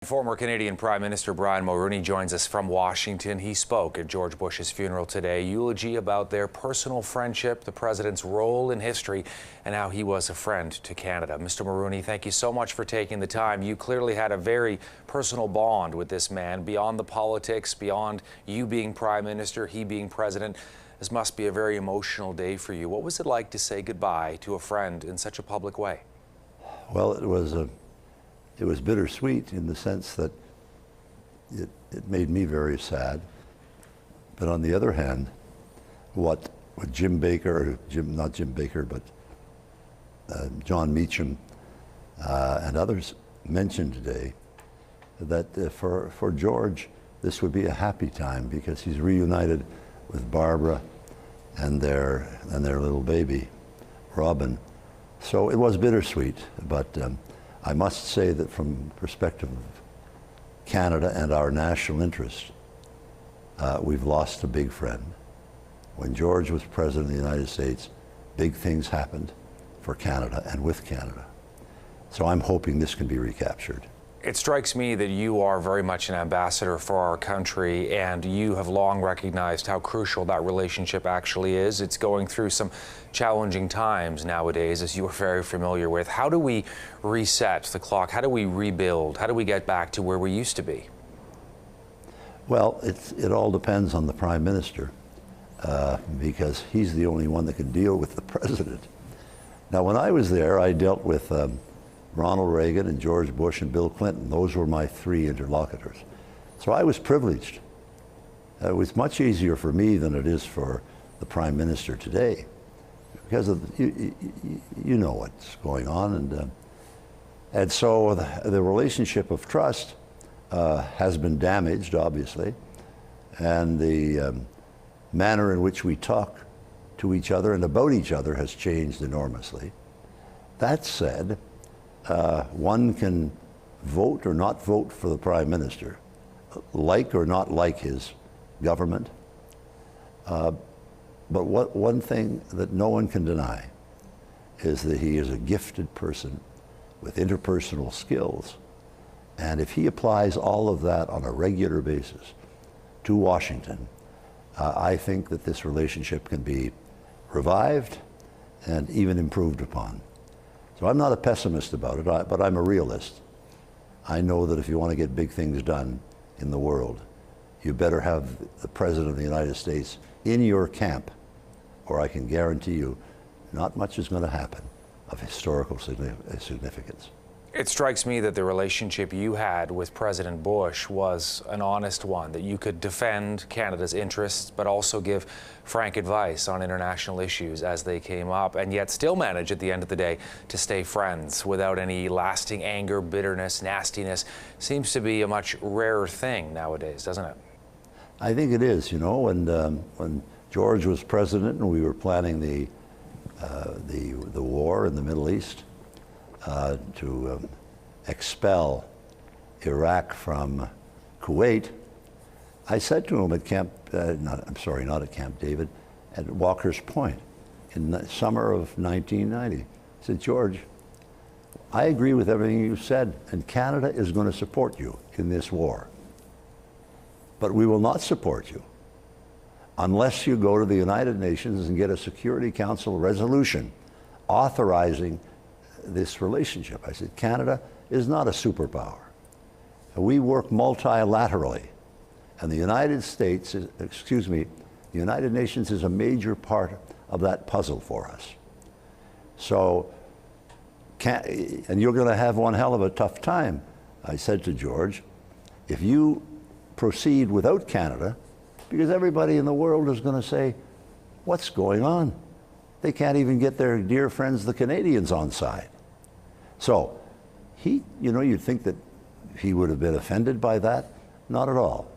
Former Canadian Prime Minister Brian Mulroney joins us from Washington. He spoke at George Bush's funeral today. Eulogy about their personal friendship, the president's role in history, and how he was a friend to Canada. Mr. Mulroney, thank you so much for taking the time. You clearly had a very personal bond with this man, beyond the politics, beyond you being Prime Minister, he being President. This must be a very emotional day for you. What was it like to say goodbye to a friend in such a public way? Well, it was bittersweet in the sense that it made me very sad. But on the other hand, what Jim Baker, not Jim Baker, but John Meacham and others mentioned today, that for George, this would be a happy time because he's reunited with Barbara and their little baby, Robin. So it was bittersweet, but I must say that from the perspective of Canada and our national interest, we've lost a big friend. When George was President of the United States, big things happened for Canada and with Canada. So I'm hoping this can be recaptured. It strikes me that you are very much an ambassador for our country, and you have long recognized how crucial that relationship actually is. It's going through some challenging times nowadays, as you are very familiar with. How do we reset the clock? How do we rebuild? How do we get back to where we used to be? Well, it all depends on the Prime Minister, because he's the only one that can deal with the President. Now, when I was there, I dealt with Ronald Reagan and George Bush and Bill Clinton. Those were my three interlocutors. So I was privileged. It was much easier for me than it is for the Prime Minister today, because of you know what's going on, and so the relationship of trust has been damaged, obviously, and the manner in which we talk to each other and about each other has changed enormously. That said, one can vote or not vote for the Prime Minister, like or not like his government. But one thing that no one can deny is that he is a gifted person with interpersonal skills. And if he applies all of that on a regular basis to Washington, I think that this relationship can be revived and even improved upon. So I'm not a pessimist about it, but I'm a realist. I know that if you want to get big things done in the world, you better have the President of the United States in your camp, or I can guarantee you not much is going to happen of historical significance. It strikes me that the relationship you had with President Bush was an honest one, that you could defend Canada's interests, but also give frank advice on international issues as they came up, and yet still manage at the end of the day to stay friends without any lasting anger, bitterness, nastiness. Seems to be a much rarer thing nowadays, doesn't it? I think it is, you know, and when George was president and we were planning the war in the Middle East, to expel Iraq from Kuwait, I said to him at not at Camp David, at Walker's Point in the summer of 1990. I said, George, I agree with everything you said, and Canada is going to support you in this war. But we will not support you unless you go to the United Nations and get a Security Council resolution authorizing this relationship. I said, Canada is not a superpower. We work multilaterally. And the United States, the United Nations is a major part of that puzzle for us. So, and you're going to have one hell of a tough time, I said to George, if you proceed without Canada, because everybody in the world is going to say, what's going on? They can't even get their dear friends, the Canadians, on side. So, you'd think that he would have been offended by that. Not at all.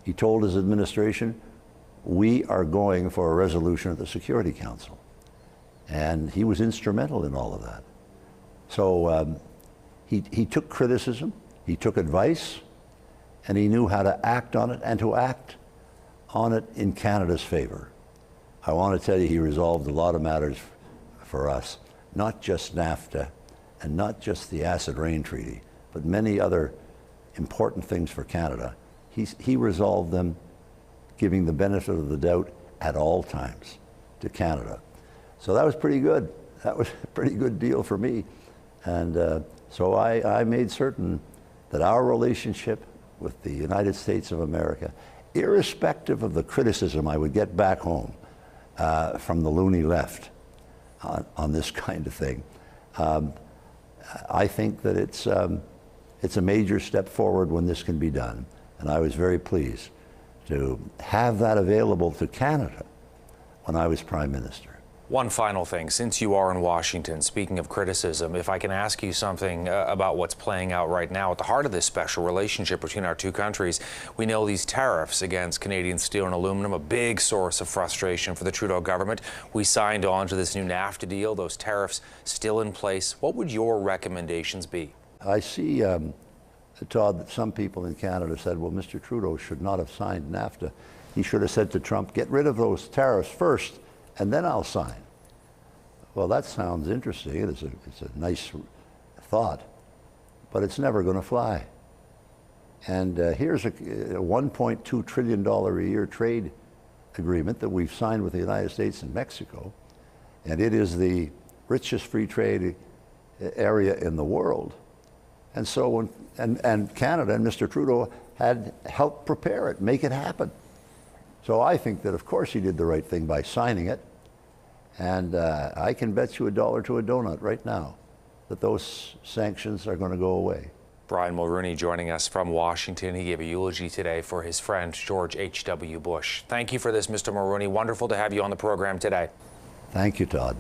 He told his administration, we are going for a resolution at the Security Council. And he was instrumental in all of that. So he took criticism, he took advice, and he knew how to act on it and to act on it in Canada's favor. I want to tell you, he resolved a lot of matters for us, not just NAFTA and not just the Acid Rain Treaty, but many other important things for Canada, he resolved them giving the benefit of the doubt at all times to Canada. So that was pretty good. That was a pretty good deal for me. And so I made certain that our relationship with the United States of America, irrespective of the criticism I would get back home from the loony left on this kind of thing, I think that it's a major step forward when this can be done. And I was very pleased to have that available to Canada when I was Prime Minister. One final thing, since you are in Washington, speaking of criticism, if I can ask you something about what's playing out right now at the heart of this special relationship between our two countries. We know these tariffs against Canadian steel and aluminum, a big source of frustration for the Trudeau government. We signed on to this new NAFTA deal, those tariffs still in place. What would your recommendations be? I see, Todd, that some people in Canada said, well, Mr. Trudeau should not have signed NAFTA. He should have said to Trump, get rid of those tariffs first, and then I'll sign. Well, that sounds interesting. It's a nice thought, but it's never going to fly. And here's a $1.2 trillion a year trade agreement that we've signed with the United States and Mexico, and it is the richest free trade area in the world. And so, and Canada and Mr. Trudeau had helped prepare it, make it happen. So I think that, of course, he did the right thing by signing it. And I can bet you $1 to a donut right now that those sanctions are going to go away. Brian Mulroney joining us from Washington. He gave a eulogy today for his friend, George H.W. Bush. Thank you for this, Mr. Mulroney. Wonderful to have you on the program today. Thank you, Todd.